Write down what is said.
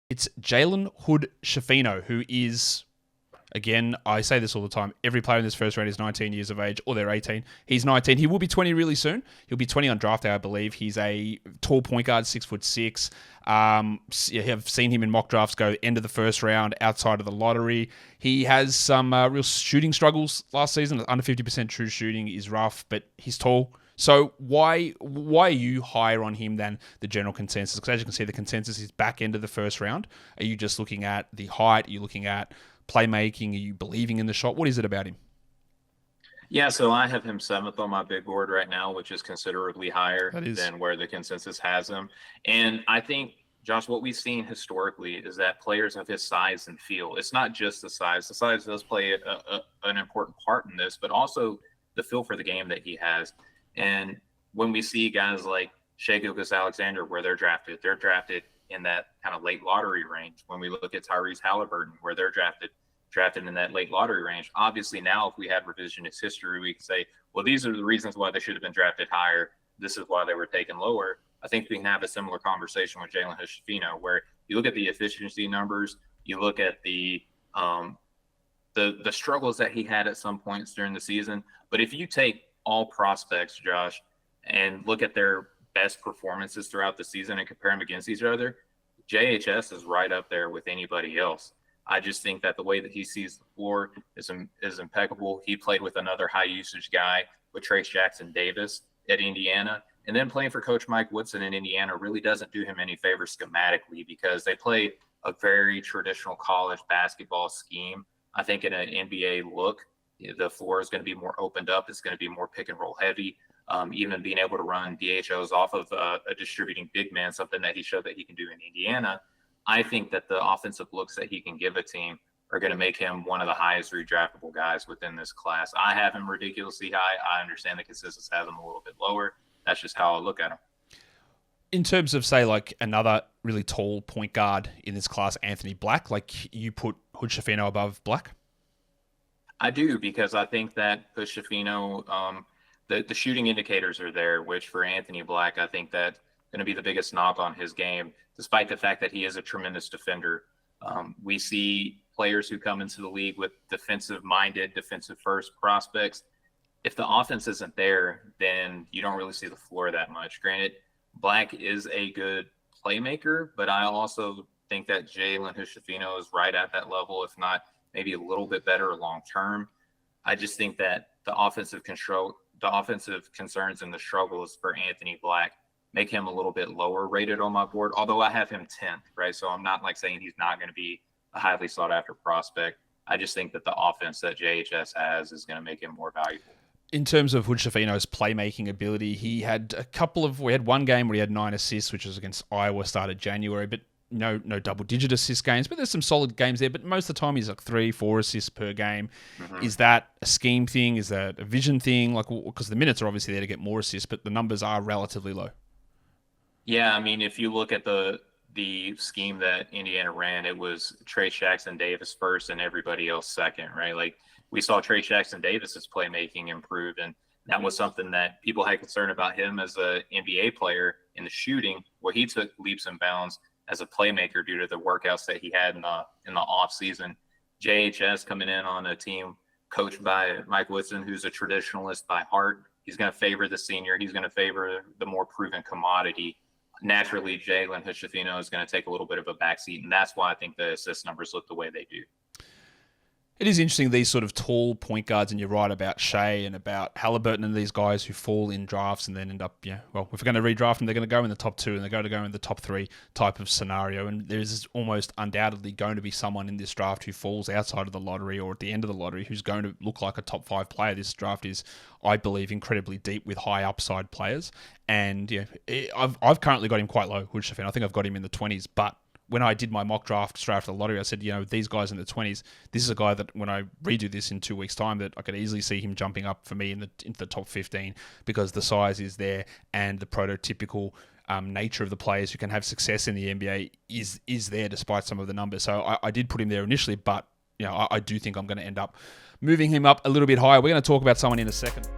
It's Jalen Hood-Schifino, who is, again, I say this all the time, every player in this first round is 19 years of age, or they're 18. He's 19. He will be 20 really soon. He'll be 20 on draft day, I believe. He's a tall point guard, 6'6". Have seen him in mock drafts go end of the first round, outside of the lottery. He has some real shooting struggles last season. Under 50% true shooting is rough, but he's tall. So why are you higher on him than the general consensus? Because as you can see, the consensus is back end of the first round. Are you just looking at the height? Are you looking at playmaking? Are you believing in the shot? What is it about him? Yeah, so I have him 7th on my big board right now, which is considerably higher than where the consensus has him. And I think, Josh, what we've seen historically is that players of his size and feel, it's not just the size. The size does play an important part in this, but also the feel for the game that he has. And when we see guys like Shai Gilgeous-Alexander, where they're drafted in that kind of late lottery range. When we look at Tyrese Halliburton, where they're drafted in that late lottery range. Obviously, now if we had revisionist history, we could say, well, these are the reasons why they should have been drafted higher. This is why they were taken lower. I think we can have a similar conversation with Jalen Hood-Schifino, where you look at the efficiency numbers, you look at the struggles that he had at some points during the season. But if you take all prospects, Josh, and look at their best performances throughout the season and compare them against each other, JHS is right up there with anybody else. I just think that the way that he sees the floor is impeccable. He played with another high usage guy, with Trace Jackson Davis at Indiana. And then playing for Coach Mike Woodson in Indiana really doesn't do him any favor schematically, because they play a very traditional college basketball scheme. I think in an NBA look, the floor is going to be more opened up. It's going to be more pick and roll heavy. Even being able to run DHOs off of a distributing big man, something that he showed that he can do in Indiana. I think that the offensive looks that he can give a team are going to make him one of the highest redraftable guys within this class. I have him ridiculously high. I understand the consensus has him a little bit lower. That's just how I look at him. In terms of, say, like another really tall point guard in this class, Anthony Black, like you put Hood-Schifino above Black? I do, because I think that Hood-Schifino, the shooting indicators are there, which for Anthony Black, I think that's going to be the biggest knock on his game, despite the fact that he is a tremendous defender. We see players who come into the league with defensive-minded, defensive-first prospects. If the offense isn't there, then you don't really see the floor that much. Granted, Black is a good playmaker, but I also think that Jalen Hood-Schifino is right at that level, if not maybe a little bit better long-term. I just think that the offensive concerns and the struggles for Anthony Black make him a little bit lower rated on my board, although I have him 10th, right? So I'm not like saying he's not going to be a highly sought after prospect. I just think that the offense that JHS has is going to make him more valuable. In terms of Hood-Schifino's playmaking ability, we had one game where he had 9 assists, which was against Iowa, started January, but no double-digit assist games, but there's some solid games there. But most of the time, he's like 3-4 assists per game. Mm-hmm. Is that a scheme thing? Is that a vision thing? Like, because the minutes are obviously there to get more assists, but the numbers are relatively low. Yeah, I mean, if you look at the scheme that Indiana ran, it was Trace Jackson Davis first and everybody else second, right? Like, we saw Trace Jackson Davis's playmaking improve, and that was something that people had concern about him as an NBA player in the shooting, where he took leaps and bounds as a playmaker due to the workouts that he had in the off season. JHS coming in on a team coached by Mike Woodson, who's a traditionalist by heart. He's going to favor the senior. He's going to favor the more proven commodity. Naturally, Jalen Hood-Schifino is going to take a little bit of a backseat, and that's why I think the assist numbers look the way they do. It is interesting, these sort of tall point guards, and you're right about Shai and about Halliburton and these guys who fall in drafts and then end up, if we're going to redraft them, they're going to go in the top 2 and they're going to go in the top 3 type of scenario. And there's almost undoubtedly going to be someone in this draft who falls outside of the lottery or at the end of the lottery who's going to look like a top 5 player. This draft is, I believe, incredibly deep with high upside players. And I've currently got him quite low, Hood-Schifino. I think I've got him in the 20s, but when I did my mock draft straight after the lottery, I said, these guys in the 20s, this is a guy that when I redo this in 2 weeks' time, that I could easily see him jumping up for me into the top 15 because the size is there and the prototypical nature of the players who can have success in the NBA is there despite some of the numbers. So I did put him there initially, but I do think I'm going to end up moving him up a little bit higher. We're going to talk about someone in a second.